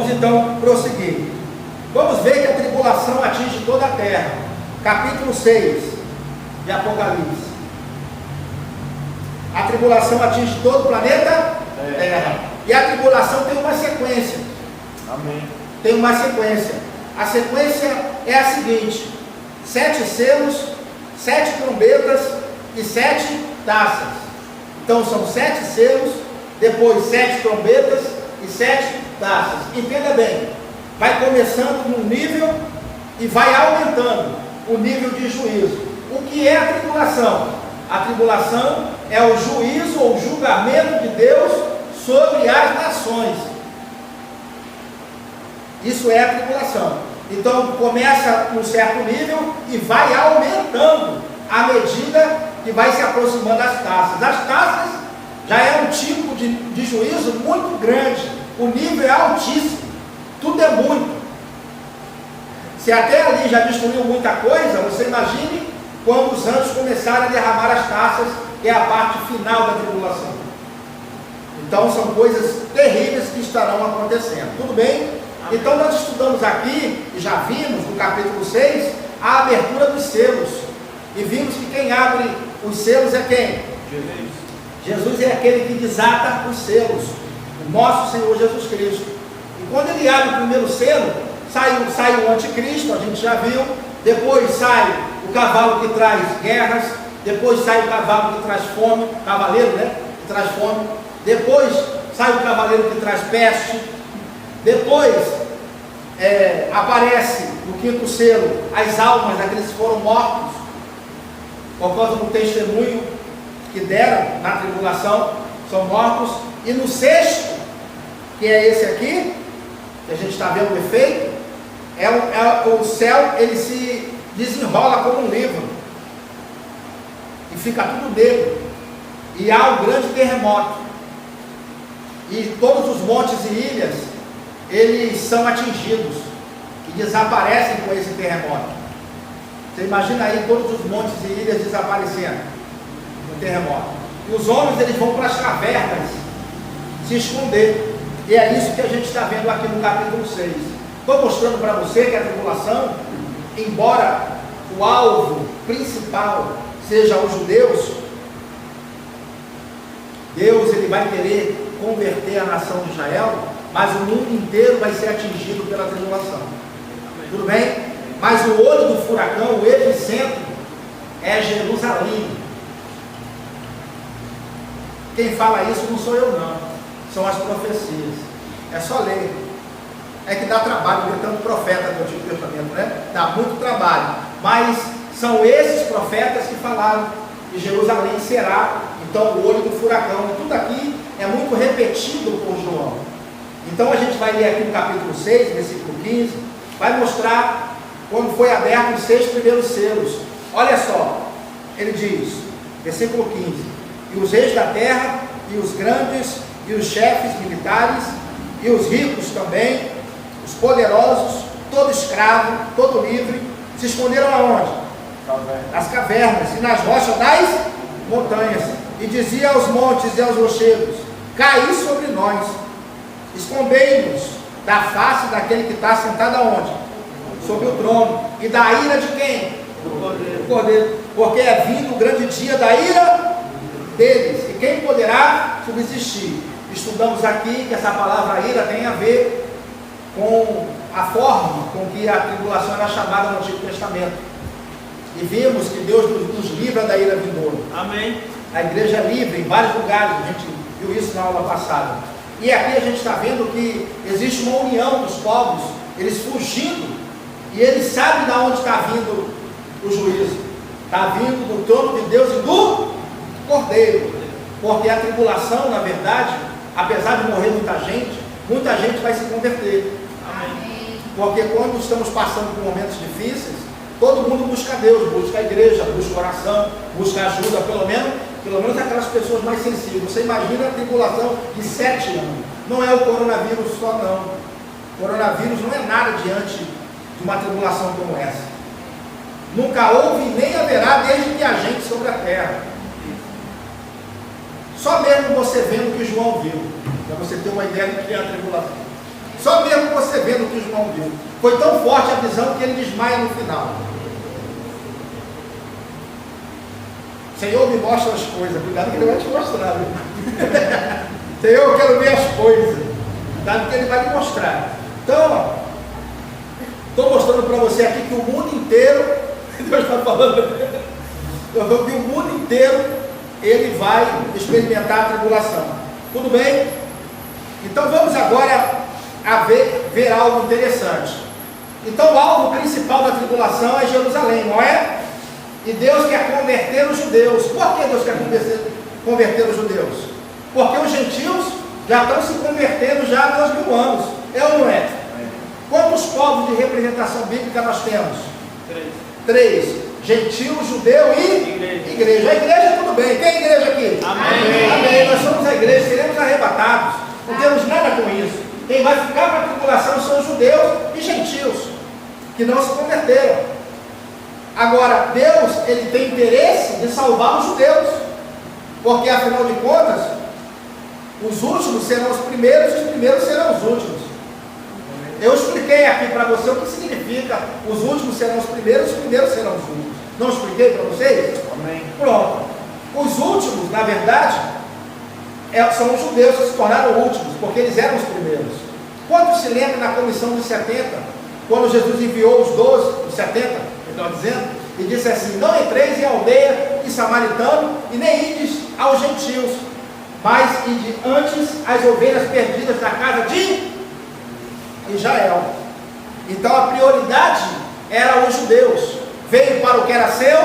Vamos então prosseguir. Vamos ver que a tribulação atinge toda a terra. Capítulo 6 de Apocalipse. A tribulação atinge todo o planeta Terra. E a tribulação tem uma sequência. Amém. Tem uma sequência. A sequência é a seguinte: 7 selos, 7 trombetas e 7 taças. Então são 7 selos, depois 7 trombetas e 7 taças. Entenda bem, vai começando num nível e vai aumentando o nível de juízo. O que é a tribulação? A tribulação é o juízo ou julgamento de Deus sobre as nações. Isso é a tribulação. Então começa num certo nível e vai aumentando à medida que vai se aproximando das taças. As taças já é um tipo de juízo muito grande. O nível é altíssimo. Tudo é muito. Se até ali já destruiu muita coisa, você imagine quando os anjos começarem a derramar as taças, que é a parte final da tribulação. Então são coisas terríveis que estarão acontecendo. Tudo bem? Então nós estudamos aqui, e já vimos no capítulo 6, a abertura dos selos. E vimos que quem abre os selos é quem? Jesus. Jesus é aquele que desata os selos. O nosso Senhor Jesus Cristo. E quando ele abre o primeiro selo, sai o anticristo, a gente já viu. Depois sai o cavalo que traz guerras. Depois sai o cavalo que traz fome. Cavaleiro, né? Que traz fome. Depois sai o cavaleiro que traz peste. Depois aparece no quinto selo as almas daqueles que foram mortos por causa do testemunho que deram na tribulação, são mortos. E no sexto, que é esse aqui, que a gente está vendo o efeito, o céu, ele se desenrola como um livro e fica tudo negro, e há um grande terremoto, e todos os montes e ilhas eles são atingidos e desaparecem com esse terremoto. Você imagina aí todos os montes e ilhas desaparecendo no terremoto. E os homens, eles vão para as cavernas se esconder. E é isso que a gente está vendo aqui no capítulo 6. Estou mostrando para você que a tribulação, embora o alvo principal seja os judeus, Deus ele vai querer converter a nação de Israel, mas o mundo inteiro vai ser atingido pela tribulação. Tudo bem? Mas o olho do furacão, o epicentro, é Jerusalém. Quem fala isso não sou eu não, são as profecias. É só ler. É que dá trabalho ver tanto profeta no Antigo Testamento, né? Dá muito trabalho. Mas são esses profetas que falaram que Jerusalém será, então, o olho do furacão. E tudo aqui é muito repetido por João. Então a gente vai ler aqui no capítulo 6, versículo 15, vai mostrar quando foi aberto os 6 primeiros selos. Olha só, ele diz, versículo 15: e os reis da terra, e os grandes, e os chefes militares, e os ricos também, os poderosos, todo escravo, todo livre, se esconderam aonde? Nas cavernas e nas rochas das montanhas, e dizia aos montes e aos rochedos: caí sobre nós, escondei-nos da face daquele que está sentado aonde? Sobre o trono. E da ira de quem? Do Cordeiro. Porque é vindo o grande dia da ira deles. E quem poderá subsistir? Estudamos aqui que essa palavra ira tem a ver com a forma com que a tribulação era chamada no Antigo Testamento. E vimos que Deus nos livra da ira vindoura. Amém. A igreja é livre em vários lugares, a gente viu isso na aula passada. E aqui a gente está vendo que existe uma união dos povos, eles fugindo, e eles sabem de onde está vindo o juízo. Está vindo do trono de Deus e do Cordeiro. Porque a tribulação, na verdade, apesar de morrer muita gente vai se converter. Amém. Porque quando estamos passando por momentos difíceis, todo mundo busca Deus, busca a igreja, busca oração, busca ajuda, pelo menos aquelas pessoas mais sensíveis. Você imagina a tribulação de 7 anos. Não é o coronavírus só não. O coronavírus não é nada diante de uma tribulação como essa. Nunca houve e nem haverá desde que há gente sobre a terra. Só mesmo você vendo o que João viu, para você ter uma ideia do que é a tribulação. Só mesmo você vendo o que João viu. Foi tão forte a visão que ele desmaia no final. Senhor, me mostra as coisas. Cuidado que ele vai te mostrar. Senhor, eu quero ver as coisas. Cuidado que ele vai me mostrar. Então, estou mostrando para você aqui que o mundo inteiro, Deus está falando, eu vou que o mundo inteiro, ele vai experimentar a tribulação. Tudo bem? Então vamos agora a ver algo interessante. Então o alvo principal da tribulação é Jerusalém, não é? E Deus quer converter os judeus. Por que Deus quer converter os judeus? Porque os gentios já estão se convertendo já há 2000 anos. É ou não é? Quantos povos de representação bíblica nós temos? 3. Gentio, judeu e igreja. A igreja tudo bem. Quem é a igreja aqui? Amém. Amém. Nós somos a igreja, seremos arrebatados. Não temos nada com isso. Quem vai ficar para a tribulação são os judeus e gentios, que não se converteram. Agora, Deus, ele tem interesse de salvar os judeus, porque afinal de contas, os últimos serão os primeiros e os primeiros serão os últimos. Eu expliquei aqui para você o que significa os últimos serão os primeiros serão os últimos. Não expliquei para vocês? Amém. Pronto. Os últimos, na verdade, são os judeus que se tornaram últimos, porque eles eram os primeiros. Quantos se lembram na comissão dos 70, quando Jesus enviou os 12, os 70, melhor dizendo, e disse assim: não entreis em aldeia e samaritano, e nem ides aos gentios, mas ide antes as ovelhas perdidas da casa de Israel. Então a prioridade era os judeus. Veio para o que era seu,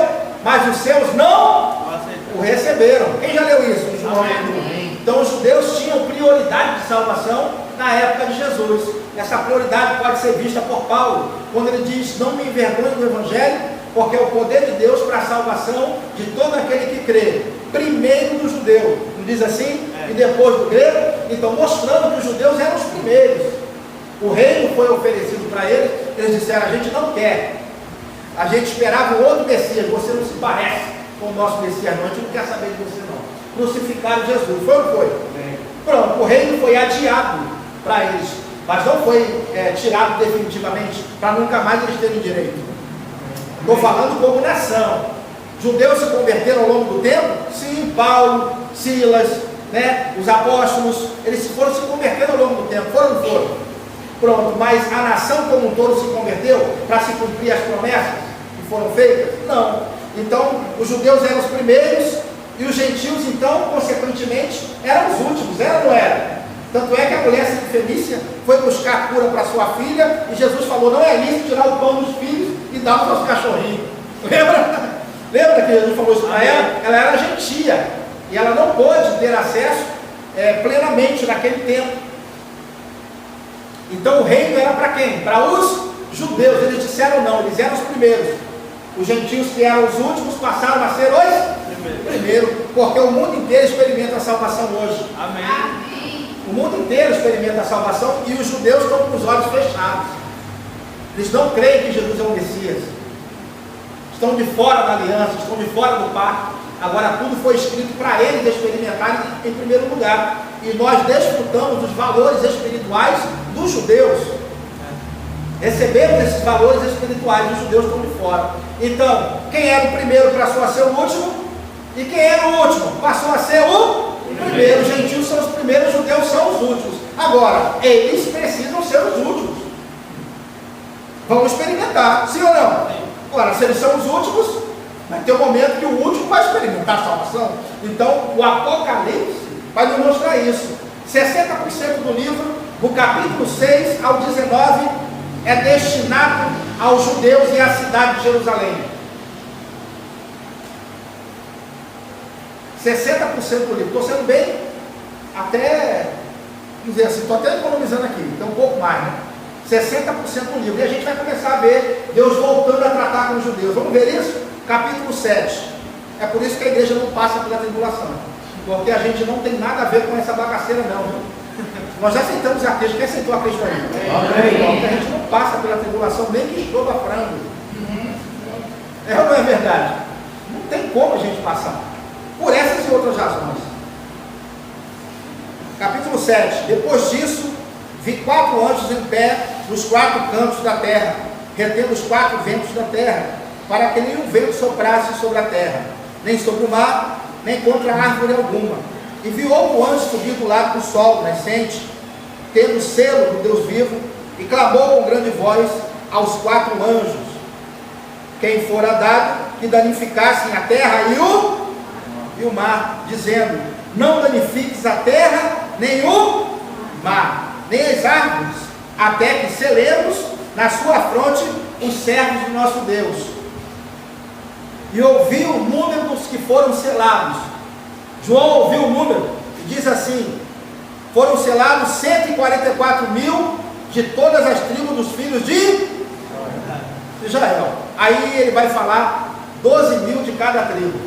mas os seus não o receberam. Quem já leu isso? Então os judeus tinham prioridade de salvação na época de Jesus. Essa prioridade pode ser vista por Paulo, quando ele diz: não me envergonhe do Evangelho, porque é o poder de Deus para a salvação de todo aquele que crê. Primeiro do judeu, não diz assim? E depois do grego. Então mostrando que os judeus eram os primeiros. O reino foi oferecido para eles, eles disseram: a gente não quer. A gente esperava um outro Messias, você não se parece com o nosso Messias, não, a gente não quer saber de você não. Crucificaram Jesus, foi ou não foi? Pronto, o reino foi adiado para eles, mas não foi tirado definitivamente, para nunca mais eles terem direito. Estou falando como nação. Judeus se converteram ao longo do tempo? Sim, Paulo, Silas, né, os apóstolos, eles foram se convertendo ao longo do tempo, foram ou não foram? Pronto, mas a nação como um todo se converteu para se cumprir as promessas que foram feitas? Não. Então, os judeus eram os primeiros e os gentios, então, consequentemente, eram os últimos, era ou não era? Tanto é que a mulher fenícia foi buscar cura para sua filha e Jesus falou: não é lícito tirar o pão dos filhos e dar para os cachorrinhos. Lembra? Lembra que Jesus falou isso para ela? Ela era gentia e ela não pôde ter acesso plenamente naquele tempo. Então o reino era para quem? Para os judeus. Eles disseram não, eles eram os primeiros. Os gentios, que eram os últimos, passaram a ser os primeiros, porque o mundo inteiro experimenta a salvação hoje. Amém. O mundo inteiro experimenta a salvação e os judeus estão com os olhos fechados. Eles não creem que Jesus é o Messias. Estão de fora da aliança, estão de fora do pacto. Agora tudo foi escrito para eles experimentarem em primeiro lugar. E nós desfrutamos dos valores espirituais dos judeus. Recebemos esses valores espirituais, os judeus estão de fora. Então, quem era o primeiro passou a ser o último, e quem era o último passou a ser o primeiro. Os gentios são os primeiros, os judeus são os últimos. Agora, eles precisam ser os últimos. Vamos experimentar, sim ou não? Agora, se eles são os últimos, vai ter um momento que o último vai experimentar a salvação. Então, o Apocalipse vai nos mostrar isso. 60% do livro, do capítulo 6 ao 19, é destinado aos judeus e à cidade de Jerusalém. 60% do livro. Estou sendo bem, até, vamos dizer assim, estou até economizando aqui, então um pouco mais, né? 60% do livro. E a gente vai começar a ver Deus voltando a tratar com os judeus. Vamos ver isso? Capítulo 7. É por isso que a igreja não passa pela tribulação. Porque a gente não tem nada a ver com essa bagaceira não, viu? Nós já aceitamos a Cristo. Quem aceitou a Cristo aí? Amém. Porque a gente não passa pela tribulação, nem que chova frango. É ou não é verdade? Não tem como a gente passar. Por essas e outras razões. Capítulo 7. Depois disso, vi 4 anjos em pé nos 4 cantos da terra, retendo os 4 ventos da terra, para que nenhum vento soprasse sobre a terra, nem sobre o mar, nem contra árvore alguma. E vi outro anjo subir do lado do sol nascente, tendo o selo do Deus vivo, e clamou com grande voz aos 4 anjos, quem fora dado que danificassem a terra e o mar, dizendo: não danifiques a terra, nem o mar, nem as árvores, até que selemos na sua fronte os servos do nosso Deus. E ouviu o número dos que foram selados. João ouviu o número e diz assim: foram selados 144.000 de todas as tribos dos filhos de Israel. Aí ele vai falar 12.000 de cada tribo.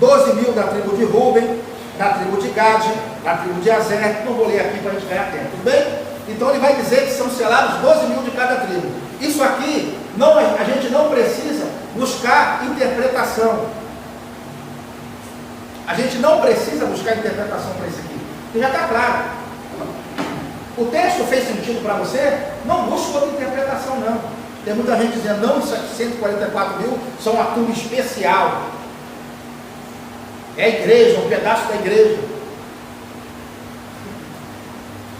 12.000 da tribo de Rúben, da tribo de Gade, da tribo de Azer. Não vou ler aqui para a gente ganhar tempo, tudo bem? Então ele vai dizer que são selados 12.000 de cada tribo. Isso aqui, a gente não precisa buscar interpretação. A gente não precisa buscar interpretação para isso aqui, porque já está claro. O texto fez sentido para você? Não busque outra interpretação, não. Tem muita gente dizendo: não, isso aqui 144.000 são uma turma especial. É a igreja, um pedaço da igreja.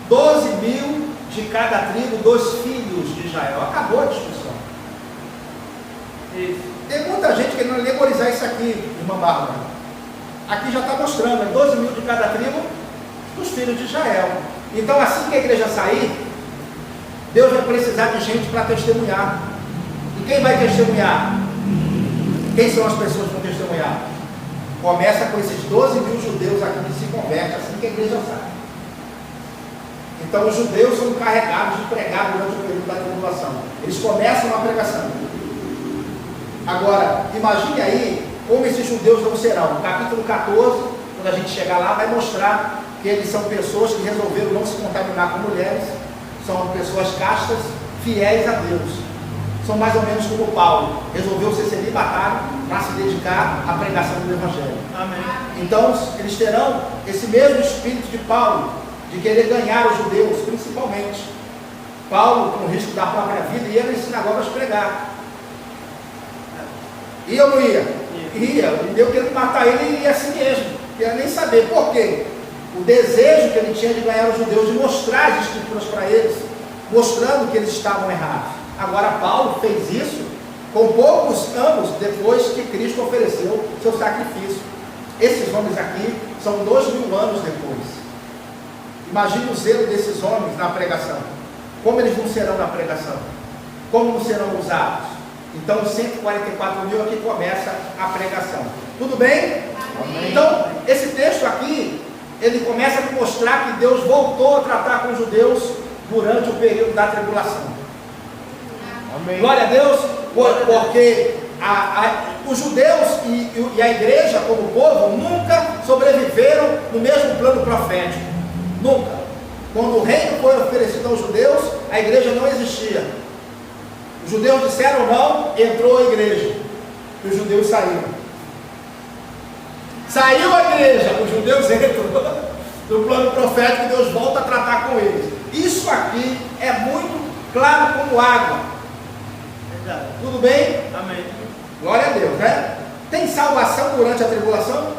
12.000 de cada tribo dos filhos de Israel. Acabou a discussão. Isso. Tem muita gente querendo alegorizar isso aqui, irmã Bárbara. Aqui já está mostrando, 12.000 de cada tribo dos filhos de Israel. Então, assim que a igreja sair, Deus vai precisar de gente para testemunhar. E quem vai testemunhar? Quem são as pessoas que vão testemunhar? Começa com esses 12.000 judeus aqui que se convertem assim que a igreja sai. Então os judeus são encarregados de pregar durante o período da tribulação. Eles começam a pregação. Agora, imagine aí como esses judeus não serão. No capítulo 14, quando a gente chegar lá, vai mostrar que eles são pessoas que resolveram não se contaminar com mulheres, são pessoas castas, fiéis a Deus. São mais ou menos como Paulo, resolveu ser celibatário para se dedicar à pregação do Evangelho. Amém. Então, eles terão esse mesmo espírito de Paulo, de querer ganhar os judeus, principalmente. Paulo, com o risco da própria vida, ia nas sinagogas pregar. Ia ou não ia? Ia. E Deus querendo matar ele, ele ia assim mesmo. Não queria nem saber. Por quê? O desejo que ele tinha de ganhar os judeus, de mostrar as escrituras para eles, mostrando que eles estavam errados. Agora Paulo fez isso com poucos anos depois que Cristo ofereceu seu sacrifício. Esses homens aqui são 2.000 anos depois. Imagine o zelo desses homens na pregação. Como eles não serão na pregação? Como não serão usados? Então, 144.000 aqui começa a pregação. Tudo bem? Amém. Então, esse texto aqui, ele começa a mostrar que Deus voltou a tratar com os judeus durante o período da tribulação. Amém. Glória a Deus, porque os judeus e a igreja como povo nunca sobreviveram no mesmo plano profético. Nunca. Quando o reino foi oferecido aos judeus, a igreja não existia. Os judeus disseram não, entrou a igreja. E os judeus saíram. Saiu a igreja, os judeus entram no plano profético e Deus volta a tratar com eles. Isso aqui é muito claro como água. Verdade. Tudo bem? Amém. Glória a Deus, né? Tem salvação durante a tribulação?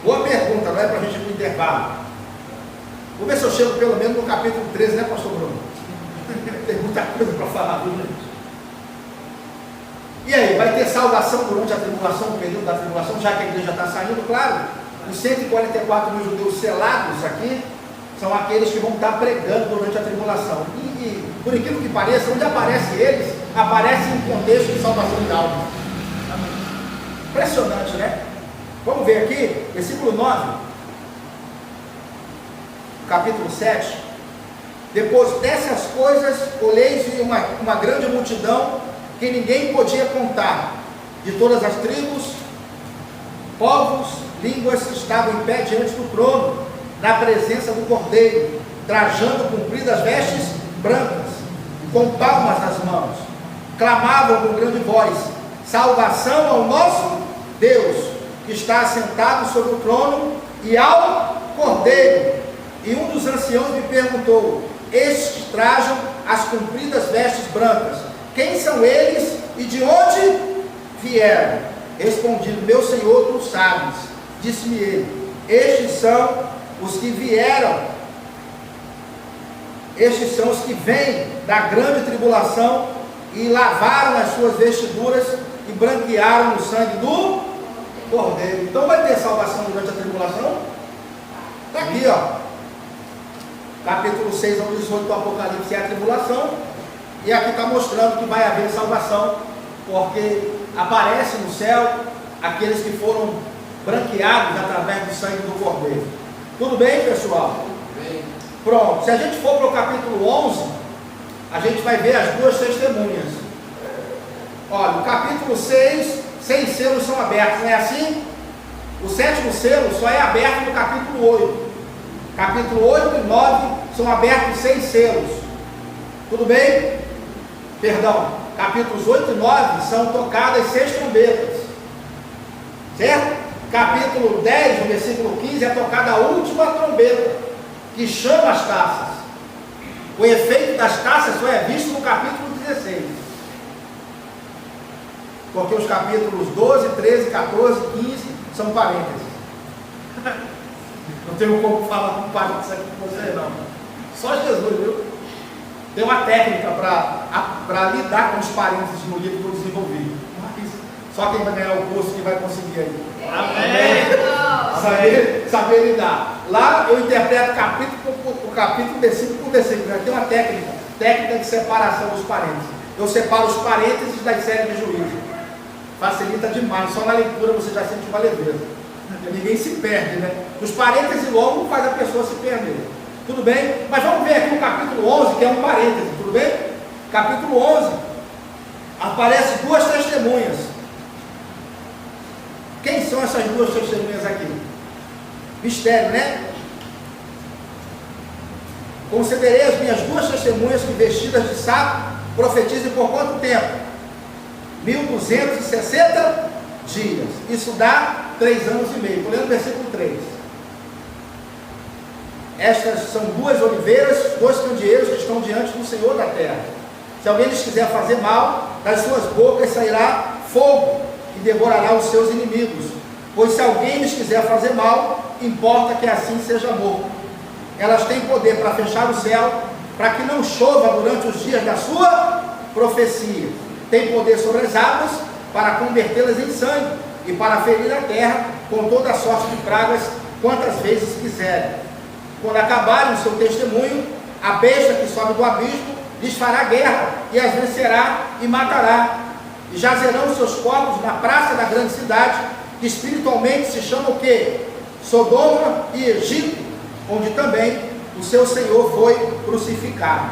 Boa pergunta, não é para a gente ir para o intervalo. Vou ver se eu chego pelo menos no capítulo 13, né, pastor Bruno? Tem muita coisa para falar, viu, gente? E aí, vai ter salvação durante a tribulação, no período da tribulação, já que a igreja está saindo? Claro, os 144.000 judeus selados aqui são aqueles que vão estar pregando durante a tribulação. E por aquilo que pareça, onde aparece eles, aparece em contexto de salvação de alma. Impressionante, né? Vamos ver aqui, versículo 9, capítulo 7. Depois dessas coisas, olhei e vi uma grande multidão que ninguém podia contar, de todas as tribos, povos, línguas, estavam em pé diante do trono, na presença do Cordeiro, trajando compridas vestes brancas, com palmas nas mãos, clamavam com grande voz: salvação ao nosso Deus, que está assentado sobre o trono, e ao Cordeiro. E um dos anciãos me perguntou: estes trajam as compridas vestes brancas, quem são eles e de onde vieram? Respondi: meu Senhor, tu sabes. Disse-me ele: estes são os que vieram, estes são os que vêm da grande tribulação e lavaram as suas vestiduras e branquearam no sangue do Cordeiro. Então vai ter salvação durante a tribulação? Está aqui, ó. Capítulo 6 ao 18 do Apocalipse é a tribulação. E aqui está mostrando que vai haver salvação, porque aparece no céu aqueles que foram branqueados através do sangue do Cordeiro. Tudo bem, pessoal? Bem. Pronto. Se a gente for para o capítulo 11, a gente vai ver as duas testemunhas. Olha, o capítulo 6, 6 selos são abertos, não é assim? O 7º selo só é aberto no capítulo 8. Capítulo 8 e 9 são abertos 6 selos. Tudo bem? Perdão, capítulos 8 e 9 são tocadas 6 trombetas. Certo? Capítulo 10, no versículo 15, é tocada a última trombeta, que chama as taças. O efeito das taças só é visto no capítulo 16. Porque os capítulos 12, 13, 14, 15 são parênteses. Não tenho como falar com parênteses aqui com você, não. Só Jesus, viu? Tem uma técnica para lidar com os parênteses no livro que eu desenvolvi. Mas só quem vai ganhar o curso que vai conseguir aí. Amém. Saber lidar. Lá eu interpreto capítulo por capítulo, versículo por versículo. Tem uma técnica de separação dos parênteses. Eu separo os parênteses das séries de juízo. Facilita demais. Só na leitura você já sente uma leveza. Ninguém se perde, né? Os parênteses longos faz a pessoa se perder. Tudo bem? Mas vamos ver aqui o capítulo 11, que é um parêntese. Tudo bem? Capítulo 11. Aparece duas testemunhas. Quem são essas duas testemunhas aqui? Mistério, né? Considerei as minhas duas testemunhas que, vestidas de saco, profetizem por quanto tempo? 1260 dias. Isso dá 3 anos e meio. Estou lendo o versículo 3. Estas são duas oliveiras, 2 candeeiros que estão diante do Senhor da terra. Se alguém lhes quiser fazer mal, das suas bocas sairá fogo e devorará os seus inimigos. Pois se alguém lhes quiser fazer mal, importa que assim seja morto. Elas têm poder para fechar o céu, para que não chova durante os dias da sua profecia. Tem poder sobre as águas, para convertê-las em sangue, e para ferir a terra com toda a sorte de pragas, quantas vezes quiserem. Quando acabarem o seu testemunho, a besta que sobe do abismo lhes fará guerra, e as vencerá e matará. E jazerão os seus corpos na praça da grande cidade, que espiritualmente se chama o quê? Sodoma e Egito, onde também o seu Senhor foi crucificado.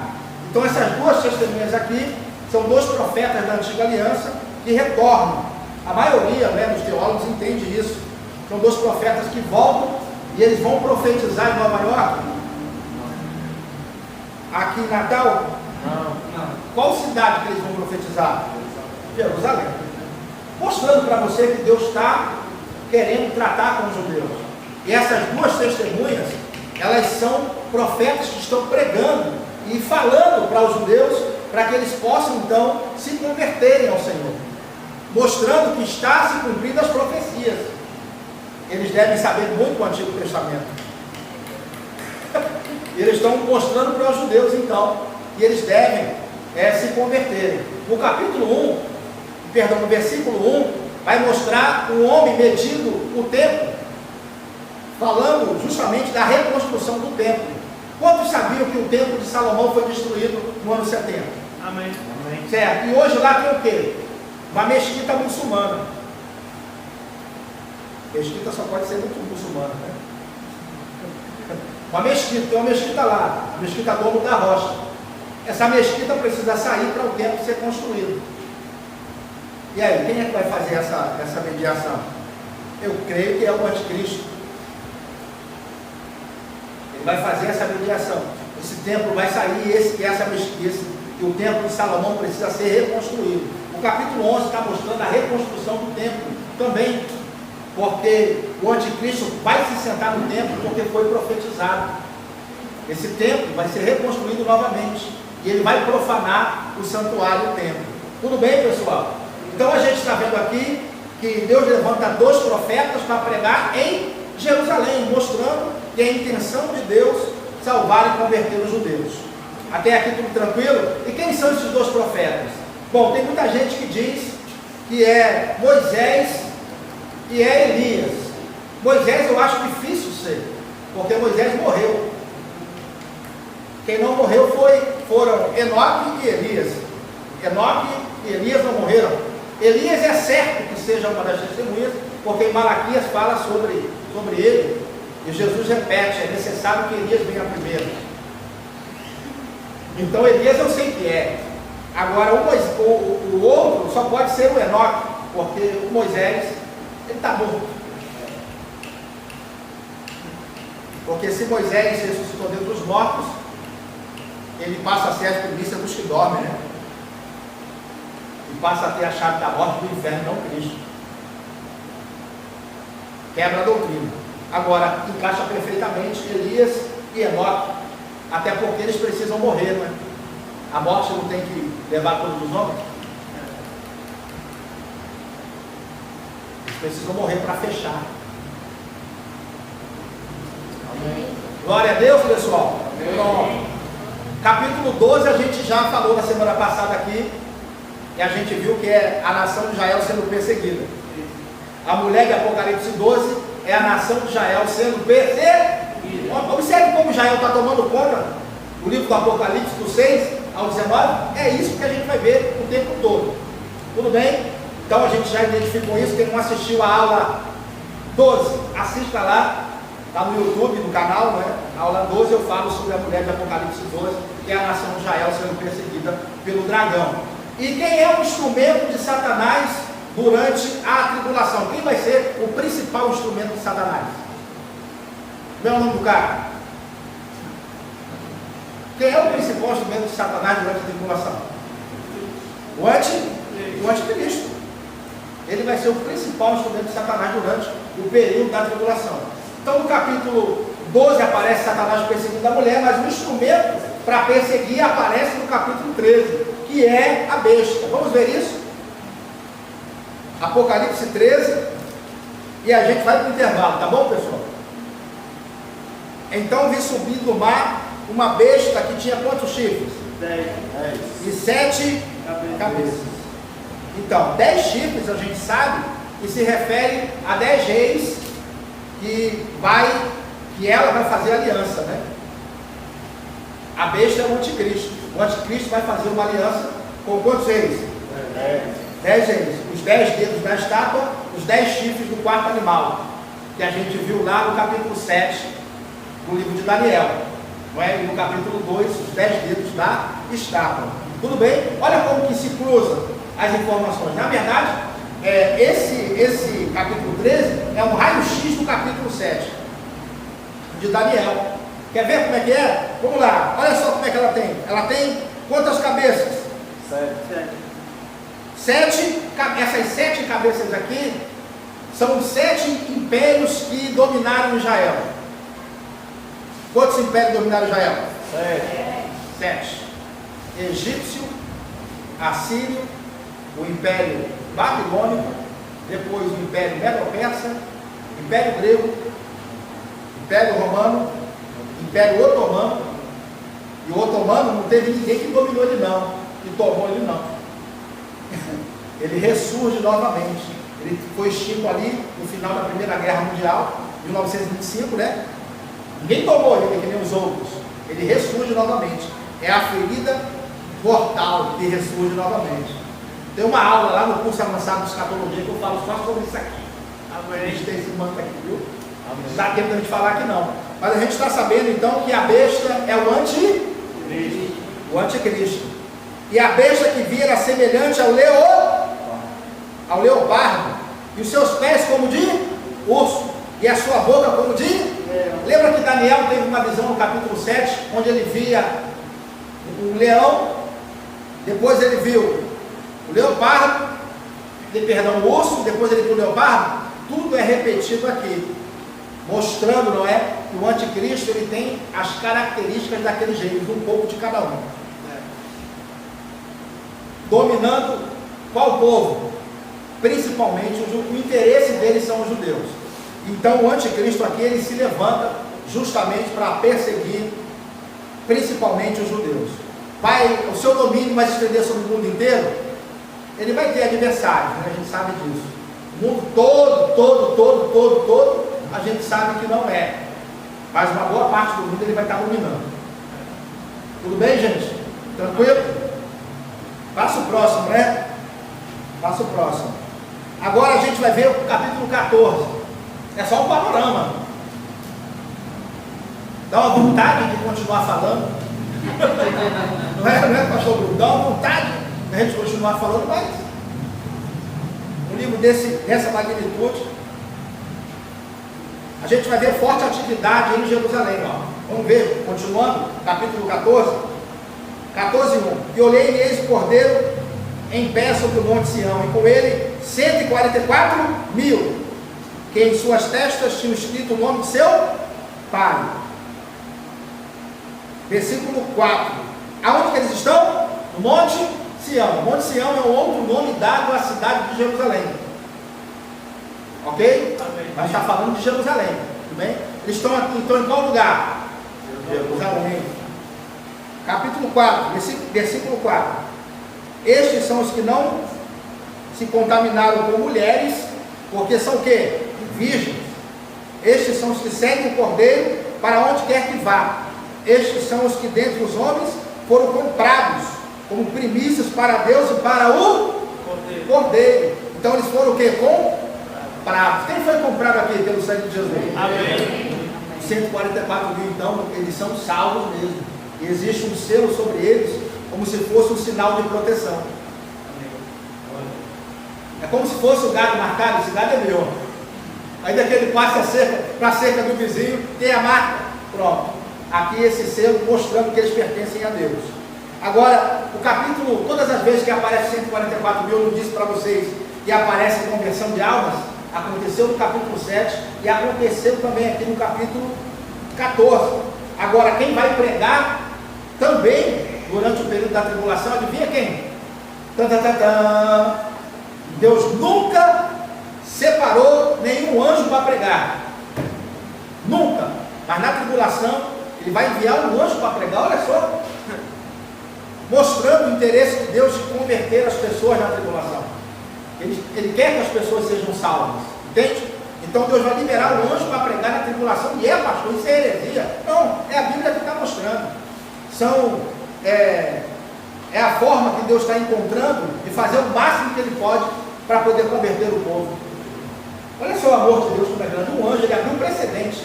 Então essas duas testemunhas aqui são 2 profetas da antiga aliança que retornam. A maioria, né, dos teólogos entende isso. São 2 profetas que voltam e eles vão profetizar em Nova York. Aqui em Natal? Não. Qual cidade que eles vão profetizar? Jerusalém. Mostrando para você que Deus está querendo tratar com os judeus. E essas 2 testemunhas, elas são profetas que estão pregando e falando para os judeus, para que eles possam então se converterem ao Senhor, mostrando que está se cumprindo as profecias. Eles devem saber muito o Antigo Testamento. Eles estão mostrando para os judeus então, e eles devem se converterem. No capítulo 1, no versículo 1, vai mostrar um homem medindo o templo, falando justamente da reconstrução do templo. Quantos sabiam que o templo de Salomão foi destruído no ano 70? Amém. Certo? E hoje lá tem o quê? Uma mesquita muçulmana. Mesquita só pode ser muito muçulmana, né? Uma mesquita, tem uma mesquita lá, a mesquita Domo da Rocha. Essa mesquita precisa sair para o templo ser construído. E aí, quem é que vai fazer essa mediação? Eu creio que é o anticristo. Ele vai fazer essa mediação. Esse templo vai sair e o templo de Salomão precisa ser reconstruído. O capítulo 11 está mostrando a reconstrução do templo também, porque o anticristo vai se sentar no templo porque foi profetizado. Esse templo vai ser reconstruído novamente. E ele vai profanar o santuário e o templo. Tudo bem, pessoal? Então a gente está vendo aqui que Deus levanta 2 profetas para pregar em Jerusalém, mostrando que é a intenção de Deus salvar e converter os judeus. Até aqui tudo tranquilo? E quem são esses 2 profetas? Bom, tem muita gente que diz que é Moisés e é Elias. Moisés eu acho difícil ser, porque Moisés morreu. Quem não morreu foram Enoque e Elias. Enoque e Elias não morreram. Elias é certo que seja uma das testemunhas, porque em Malaquias fala sobre ele, e Jesus repete, é necessário que Elias venha primeiro. Então Elias eu sei que é. Agora o outro só pode ser o Enoque, porque o Moisés, ele está morto. Porque se Moisés ressuscitou dentre os mortos, ele passa a ser a primícia dos que dormem, né? E passa a ter a chave da morte do inferno, não Cristo. Quebra a doutrina. Agora, encaixa perfeitamente Elias e Enoque, até porque eles precisam morrer, não é? A morte não tem que levar todos os homens. Eles precisam morrer para fechar. Amém. Glória a Deus, pessoal. Amém. Capítulo 12 a gente já falou na semana passada aqui, e a gente viu que é a nação de Israel sendo perseguida. A mulher de Apocalipse 12 é a nação de Israel sendo perseguida. Observe como Israel está tomando conta. O livro do Apocalipse, do 6 ao 19, é isso que a gente vai ver o tempo todo. Tudo bem? Então a gente já identificou isso. Quem não assistiu a aula 12, assista lá. Está no YouTube, no canal, né? Na aula 12 eu falo sobre a mulher de Apocalipse 12, que é a nação de Israel sendo perseguida pelo dragão. E quem é o instrumento de Satanás durante a tribulação? Quem vai ser o principal instrumento de Satanás? Qual é o nome do cara? Quem é o principal instrumento de Satanás durante a tribulação? O anticristo. Ele vai ser o principal instrumento de Satanás durante o período da tribulação. Então no capítulo 12 aparece Satanás perseguindo a mulher, mas o instrumento para perseguir aparece no capítulo 13, que é a besta. Vamos ver isso? Apocalipse 13, e a gente vai para o intervalo, tá bom, pessoal? Então vi subir do mar uma besta que tinha quantos chifres? 10. E 7 cabeças. Então, 10 chifres a gente sabe que se refere a 10 reis que ela vai fazer aliança, né? A besta é o anticristo. O anticristo vai fazer uma aliança com quantos reis? 10 reis. Os 10 dedos da estátua, os 10 chifres do quarto animal, que a gente viu lá no capítulo 7 do livro de Daniel, não é? E no capítulo 2, os 10 dedos da estátua. Tudo bem? Olha como que se cruzam as informações. Na verdade, esse capítulo 13 é um raio-x do capítulo 7 de Daniel. Quer ver como é que é? Vamos lá, olha só como é que ela tem. Ela tem quantas cabeças? 7. Essas 7 cabeças aqui são 7 impérios que dominaram Israel. Quantos impérios dominaram Israel? 7. Egípcio, assírio, o império babilônico, depois o império medo-persa, império grego, império romano, império otomano. E o otomano não teve ninguém que dominou ele não, que tomou ele não. Ele ressurge novamente. Ele foi extinto ali no final da Primeira Guerra Mundial, 1925, né? Ninguém tomou ele, que nem os outros. Ele ressurge novamente. É a ferida mortal que ressurge novamente. Tem uma aula lá no curso avançado de escatologia que eu falo só sobre isso aqui. A gente tem esse manto aqui, viu? Não dá tempo de a gente falar aqui não. Mas a gente está sabendo então que a besta é o anticristo. E a besta que vi era semelhante ao leopardo, e os seus pés como de urso, e a sua boca como de... Lembra que Daniel teve uma visão no capítulo 7, onde ele via um leão, depois ele viu o leopardo, o urso, depois ele viu o leopardo. Tudo é repetido aqui, mostrando, não é, que o anticristo ele tem as características daqueles reinos, um pouco de cada um. Dominando qual povo? Principalmente o interesse deles são os judeus. Então o anticristo aqui ele se levanta justamente para perseguir principalmente os judeus. O seu domínio vai se estender sobre o mundo inteiro. Ele vai ter adversários, né? A gente sabe disso. O mundo todo, a gente sabe que não é. Mas uma boa parte do mundo ele vai estar dominando. Tudo bem, gente? Tranquilo? Passa o próximo, né? Passa o próximo. Agora a gente vai ver o capítulo 14. É só um panorama. Dá uma vontade de continuar falando. Não é, pastor Bruno? Dá uma vontade de a gente continuar falando, mas um livro dessa magnitude, a gente vai ver forte atividade em Jerusalém. Ó. Vamos ver, continuando, capítulo 14, 14:1. E olhei e eis o cordeiro em pé sobre o monte Sião, e com ele 144.000, que em suas testas tinham escrito o nome de seu pai. Versículo 4. Aonde que eles estão? No monte Sião. O monte Sião é um outro nome dado à cidade de Jerusalém. Ok? Amém. Mas está falando de Jerusalém. Tudo bem? Eles estão aqui, então em qual lugar? Jerusalém. Capítulo 4, versículo 4. Estes são os que não se contaminaram com mulheres, porque são o quê? Virgens. Estes são os que seguem o cordeiro para onde quer que vá. Estes são os que dentre os homens foram comprados como primícias para Deus e para o cordeiro. Então eles foram o quê? Comprados. Quem foi comprado aqui pelo sangue de Jesus? Amém. 144.000, então, eles são salvos mesmo. E existe um selo sobre eles, como se fosse um sinal de proteção. É como se fosse o gado marcado. Esse gado é meu. Aí daqui ele passa para a cerca do vizinho, tem a marca, pronto. Aqui esse selo mostrando que eles pertencem a Deus. Agora, o capítulo, todas as vezes que aparece 144.000, eu disse para vocês, e aparece conversão de almas, aconteceu no capítulo 7 e aconteceu também aqui no capítulo 14. Agora, quem vai pregar também durante o período da tribulação, adivinha quem? Deus nunca separou nenhum anjo para pregar. Nunca. Mas na tribulação, ele vai enviar um anjo para pregar, olha só. Mostrando o interesse de Deus de converter as pessoas na tribulação. Ele quer que as pessoas sejam salvas. Entende? Então Deus vai liberar um anjo para pregar na tribulação. E pastor, isso é heresia. Não, é a Bíblia que está mostrando. É a forma que Deus está encontrando de fazer o máximo que Ele pode para poder converter o povo. Olha só o amor de Deus como é grande. Um anjo, ele abriu um precedente.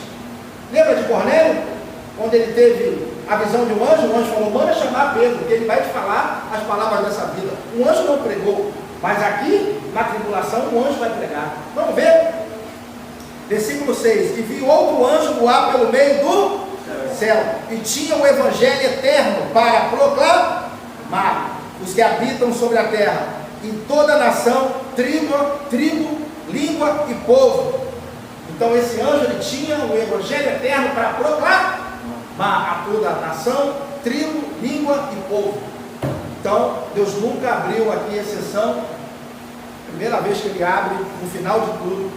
Lembra de Cornélio? Quando ele teve a visão de um anjo, o anjo falou, manda chamar Pedro, porque ele vai te falar as palavras dessa vida. O anjo não pregou, mas aqui, na tribulação, o anjo vai pregar. Vamos ver? Versículo 6. E vi outro anjo voar pelo meio do céu, e tinha o evangelho eterno para proclamar os que habitam sobre a terra, em toda nação, tribo, língua e povo. Então esse anjo ele tinha o evangelho eterno para proclamar a toda a nação, tribo, língua e povo. Então Deus nunca abriu aqui exceção. Primeira vez que ele abre no final de tudo,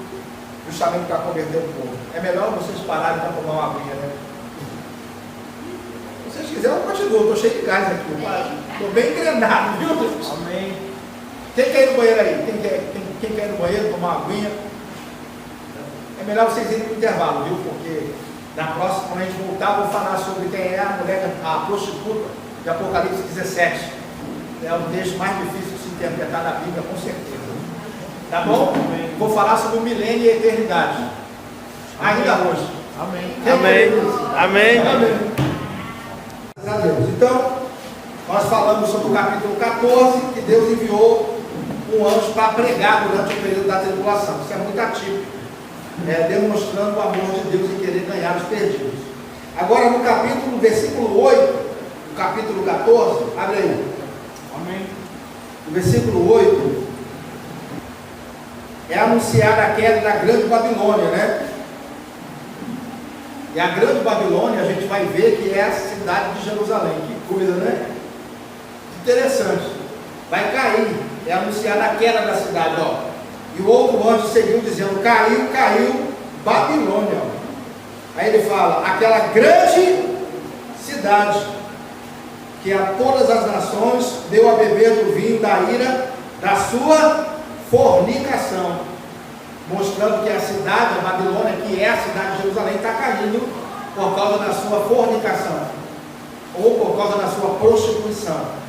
justamente para converter o povo. É melhor vocês pararem para tomar uma aguinha, né? Se vocês quiserem, eu continuo. Estou cheio de gás aqui. Estou bem engrenado, viu, Deus? Amém. Quem quer ir no banheiro aí? Quem quer ir no banheiro, tomar uma aguinha? É melhor vocês irem para o intervalo, viu? Porque na próxima, quando a gente voltar, eu vou falar sobre quem é a mulher, a prostituta de Apocalipse 17. É o texto mais difícil de se interpretar da Bíblia, com certeza. Tá bom? Amém. Vou falar sobre o milênio e a eternidade. Ainda hoje. Amém. Amém. Amém. Graças a Deus. Então, nós falamos sobre o capítulo 14, que Deus enviou um anjo para pregar durante o período da tribulação. Isso é muito atípico. Demonstrando o amor de Deus em querer ganhar os perdidos. Agora no capítulo, versículo 8, no capítulo 14, abre aí. Amém. No versículo 8, é anunciada a queda da grande Babilônia, né? E a grande Babilônia, a gente vai ver que é a cidade de Jerusalém. Que coisa, né? Interessante. Vai cair. É anunciada a queda da cidade, ó. E o outro anjo seguiu dizendo: caiu, caiu Babilônia. Aí ele fala: aquela grande cidade que a todas as nações deu a beber do vinho da ira da sua fornicação, mostrando que a cidade, a Babilônia, que é a cidade de Jerusalém, está caindo por causa da sua fornicação, ou por causa da sua prostituição.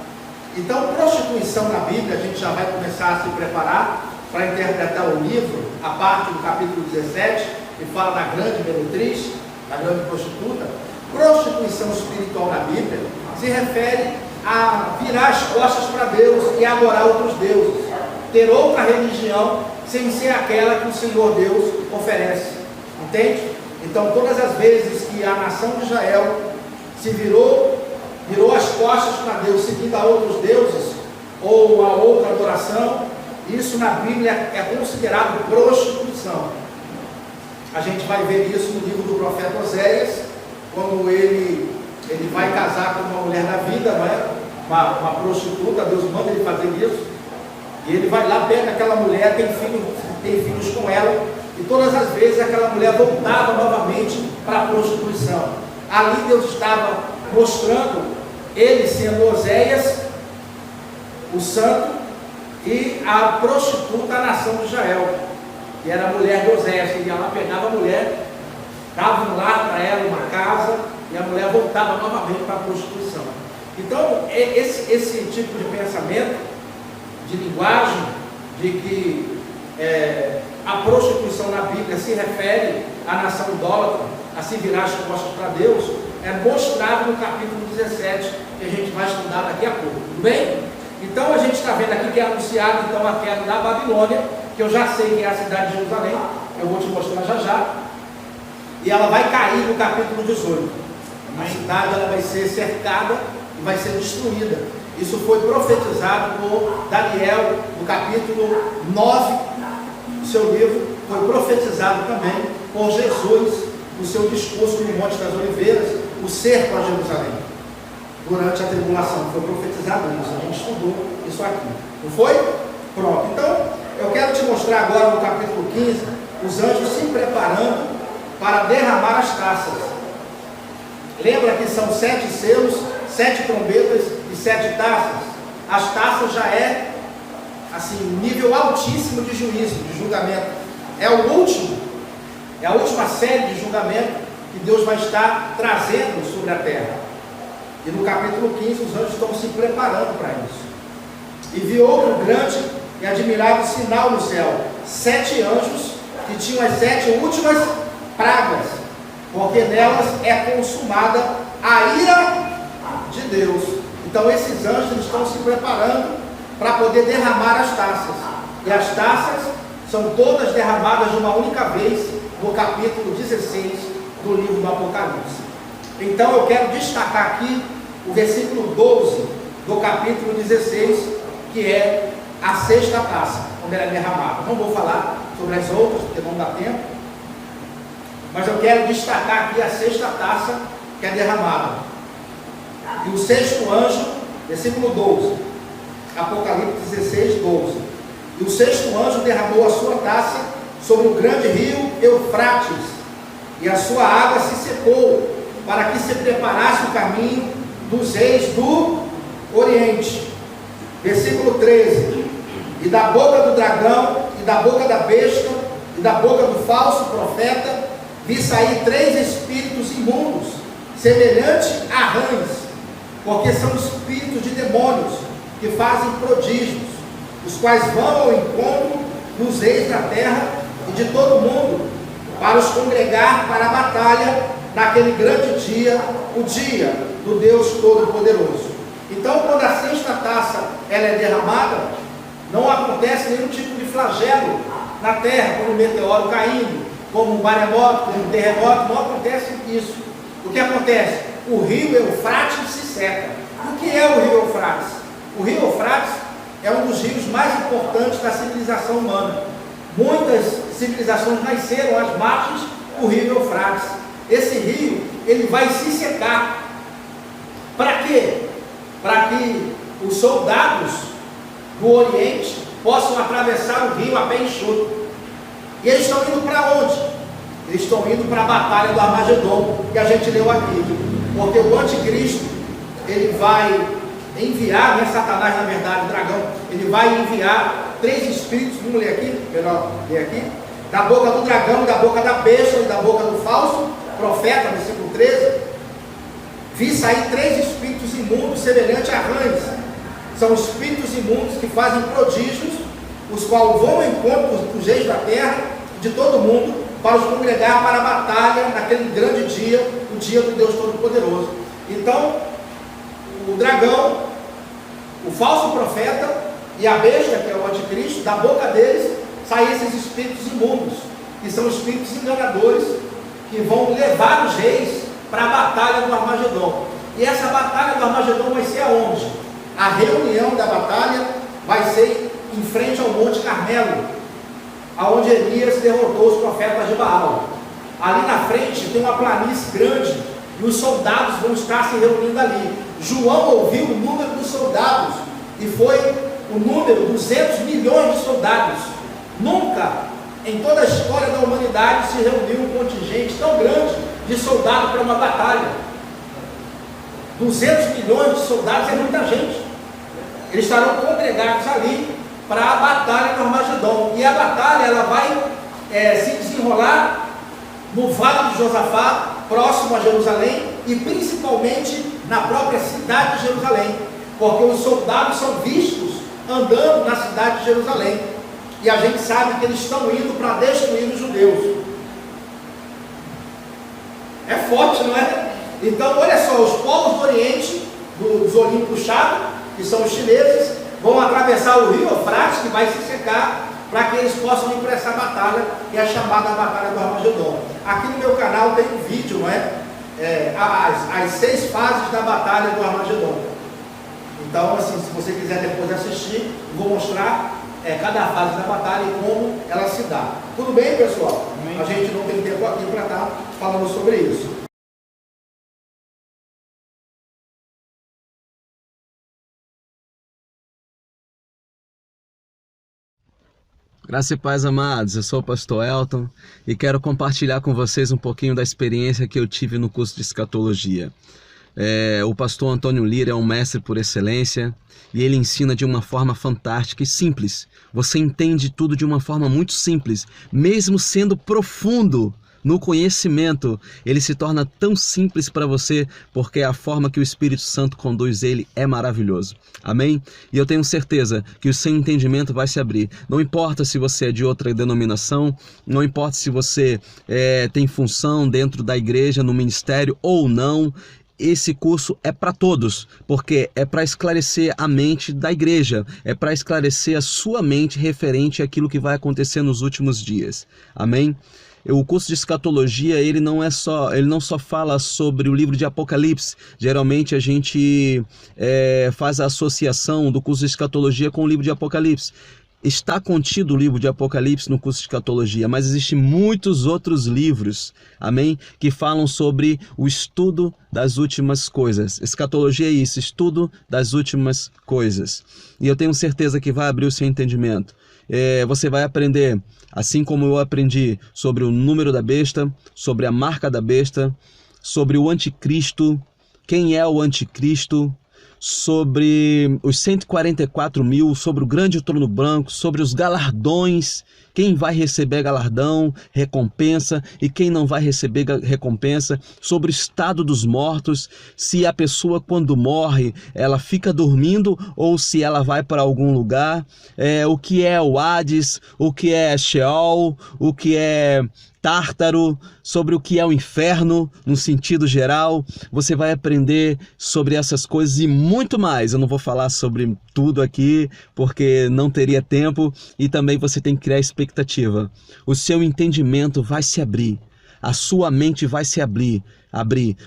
Então, prostituição na Bíblia, a gente já vai começar a se preparar para interpretar o livro, a parte do capítulo 17, que fala da grande meretriz, da grande prostituta. Prostituição espiritual na Bíblia se refere a virar as costas para Deus e adorar outros deuses, ter outra religião sem ser aquela que o Senhor Deus oferece, entende? Então, todas as vezes que a nação de Israel se virou as costas para Deus, seguindo a outros deuses ou a outra adoração, isso na Bíblia é considerado prostituição. A gente vai ver isso no livro do profeta Oséias, quando ele vai casar com uma mulher da vida, não é? Uma prostituta. Deus manda ele fazer isso, e ele vai lá, pega aquela mulher, tem filhos com ela, e todas as vezes aquela mulher voltava novamente para a prostituição. Ali Deus estava mostrando ele sendo Oséias, o santo, e a prostituta, a nação de Israel, que era a mulher de Oséias, que ia lá, pegava a mulher, dava um lar para ela, uma casa, e a mulher voltava novamente para a prostituição. Então, esse tipo de pensamento, de linguagem, de que a prostituição na Bíblia se refere à nação idólatra, a se virar as costas para Deus, é mostrado no capítulo 17, que a gente vai estudar daqui a pouco, tudo bem? Então a gente está vendo aqui que é anunciado então a queda da Babilônia, que eu já sei que é a cidade de Jerusalém, eu vou te mostrar já já, e ela vai cair no capítulo 18. A cidade ela vai ser cercada e vai ser destruída. Isso foi profetizado por Daniel no capítulo 9 do seu livro, foi profetizado também por Jesus no seu discurso no Monte das Oliveiras, o cerco a Jerusalém, durante a tribulação. Foi profetizado isso, a gente estudou isso aqui, não foi? Pronto, então eu quero te mostrar agora no capítulo 15, os anjos se preparando para derramar as taças. Lembra que são 7 selos, 7 trombetas e 7 taças? As taças já é assim, nível altíssimo de juízo, de julgamento. É o último, é a última série de julgamento que Deus vai estar trazendo sobre a terra. E no capítulo 15 os anjos estão se preparando para isso. E viu outro grande e admirável sinal no céu: 7 anjos que tinham as 7 últimas pragas, porque nelas é consumada a ira de Deus. Então esses anjos eles estão se preparando para poder derramar as taças. E as taças são todas derramadas de uma única vez no capítulo 16 do livro do Apocalipse. Então eu quero destacar aqui o versículo 12 do capítulo 16, que é a 6ª taça, quando ela é derramada. Não vou falar sobre as outras, porque não dá tempo, mas eu quero destacar aqui a 6ª taça que é derramada. E o 6º anjo, versículo 12, Apocalipse 16, 12. E o 6º anjo derramou a sua taça sobre o grande rio Eufrates, e a sua água se secou, para que se preparasse o caminho dos reis do Oriente. Versículo 13. E da boca do dragão, e da boca da besta, e da boca do falso profeta, vi sair 3 espíritos imundos, semelhantes a rãs, porque são espíritos de demônios, que fazem prodígios, os quais vão ao encontro dos reis da terra e de todo mundo, para os congregar para a batalha naquele grande dia, o dia do Deus Todo-Poderoso. Então, quando a 6ª taça ela é derramada, não acontece nenhum tipo de flagelo na terra, como um meteoro caindo, como um maremoto, como um terremoto. Não acontece isso. O que acontece? O rio Eufrates se seca. O que é o rio Eufrates? O rio Eufrates é um dos rios mais importantes da civilização humana. Muitas civilizações nasceram às margens do rio Eufrates. esse rio ele vai se secar. Para quê? Para que os soldados do Oriente possam atravessar o rio a pé enxuto. E eles estão indo para onde? Eles estão indo para a batalha do Armagedon, que a gente leu aqui. Porque o anticristo, ele vai enviar, né, Satanás, na verdade, o dragão, ele vai enviar 3 espíritos, vamos ler aqui, melhor ler aqui, da boca do dragão, da boca da besta e da boca do falso profeta, versículo 13, vi sair 3 espíritos imundos, semelhantes a rãs. São espíritos imundos que fazem prodígios, os quais vão ao encontro dos reis da terra, de todo mundo, para os congregar para a batalha naquele grande dia, o dia do Deus Todo-Poderoso. Então, o dragão, o falso profeta e a besta, que é o anticristo, da boca deles saem esses espíritos imundos, que são espíritos enganadores, que vão levar os reis para a batalha do Armagedon. E essa batalha do Armagedon vai ser aonde? A reunião da batalha vai ser em frente ao Monte Carmelo, aonde Elias derrotou os profetas de Baal. Ali na frente tem uma planície grande e os soldados vão estar se reunindo ali. João ouviu o número dos soldados e foi o número 200 milhões de soldados. Nunca em toda a história da humanidade se reuniu um contingente tão grande de soldados para uma batalha. 200 milhões de soldados é muita gente. Eles estarão congregados ali para a batalha do Armagedon. E a batalha ela vai se desenrolar no Vale de Josafá, próximo a Jerusalém, e principalmente na própria cidade de Jerusalém, porque os soldados são vistos andando na cidade de Jerusalém, e a gente sabe que eles estão indo para destruir os judeus. É forte, não é? Então, olha só, os povos do Oriente, dos olhinhos puxados, que são os chineses, vão atravessar o rio Eufrates, que vai se secar, para que eles possam ir para essa batalha, que é chamada a Batalha do Armagedon. Aqui no meu canal tem um vídeo, não é? As 6 fases da Batalha do Armagedon. Então, assim, se você quiser depois assistir, vou mostrar cada fase da batalha e como ela se dá. Tudo bem, pessoal? Amém. A gente não tem tempo aqui para estar falando sobre isso. Graça e paz, amados. Eu sou o pastor Elton e quero compartilhar com vocês um pouquinho da experiência que eu tive no curso de escatologia. O pastor Antônio Lira é um mestre por excelência e ele ensina de uma forma fantástica e simples. Você entende tudo de uma forma muito simples, mesmo sendo profundo no conhecimento. Ele se torna tão simples para você porque a forma que o Espírito Santo conduz ele é maravilhoso. Amém? E eu tenho certeza que o seu entendimento vai se abrir. Não importa se você é de outra denominação, não importa se você tem função dentro da igreja, no ministério ou não. Esse curso é para todos, porque é para esclarecer a mente da igreja, é para esclarecer a sua mente referente àquilo que vai acontecer nos últimos dias. Amém? O curso de escatologia, ele não só fala sobre o livro de Apocalipse. Geralmente a gente faz a associação do curso de escatologia com o livro de Apocalipse. Está contido o livro de Apocalipse no curso de escatologia, mas existem muitos outros livros, amém? Que falam sobre o estudo das últimas coisas. Escatologia é isso, estudo das últimas coisas. E eu tenho certeza que vai abrir o seu entendimento. Você vai aprender, assim como eu aprendi, sobre o número da besta, sobre a marca da besta, sobre o anticristo, quem é o anticristo, sobre os 144 mil, sobre o grande trono branco, sobre os galardões, quem vai receber galardão, recompensa e quem não vai receber recompensa, sobre o estado dos mortos, se a pessoa quando morre, ela fica dormindo ou se ela vai para algum lugar, o que é o Hades, o que é Sheol, o que é Tártaro, sobre o que é o inferno, no sentido geral. Você vai aprender sobre essas coisas e muito mais. Eu não vou falar sobre tudo aqui, porque não teria tempo, e também você tem que criar expectativa. O seu entendimento vai se abrir, a sua mente vai se abrir.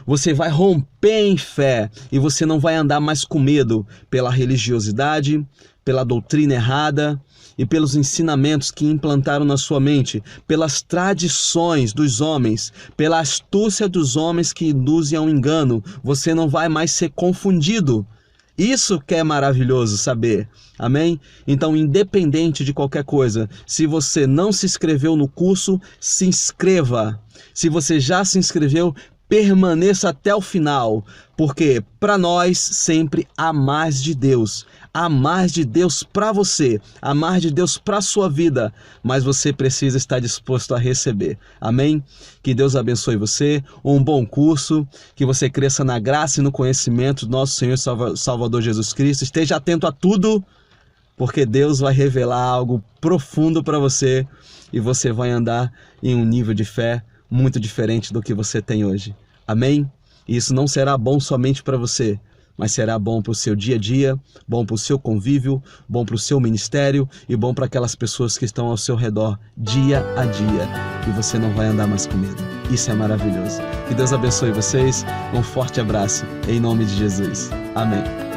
Você vai romper em fé e você não vai andar mais com medo pela religiosidade, pela doutrina errada e pelos ensinamentos que implantaram na sua mente, pelas tradições dos homens, pela astúcia dos homens que induzem ao engano, você não vai mais ser confundido. Isso que é maravilhoso saber, amém? Então, independente de qualquer coisa, se você não se inscreveu no curso, se inscreva. Se você já se inscreveu, permaneça até o final, porque para nós sempre há mais de Deus. Há mais de Deus para você, há mais de Deus para a sua vida, mas você precisa estar disposto a receber. Amém? Que Deus abençoe você, um bom curso, que você cresça na graça e no conhecimento do nosso Senhor e Salvador Jesus Cristo. Esteja atento a tudo, porque Deus vai revelar algo profundo para você e você vai andar em um nível de fé muito diferente do que você tem hoje. Amém? E isso não será bom somente para você, mas será bom para o seu dia a dia, bom para o seu convívio, bom para o seu ministério e bom para aquelas pessoas que estão ao seu redor dia a dia. E você não vai andar mais com medo. Isso é maravilhoso. Que Deus abençoe vocês. Um forte abraço. Em nome de Jesus. Amém.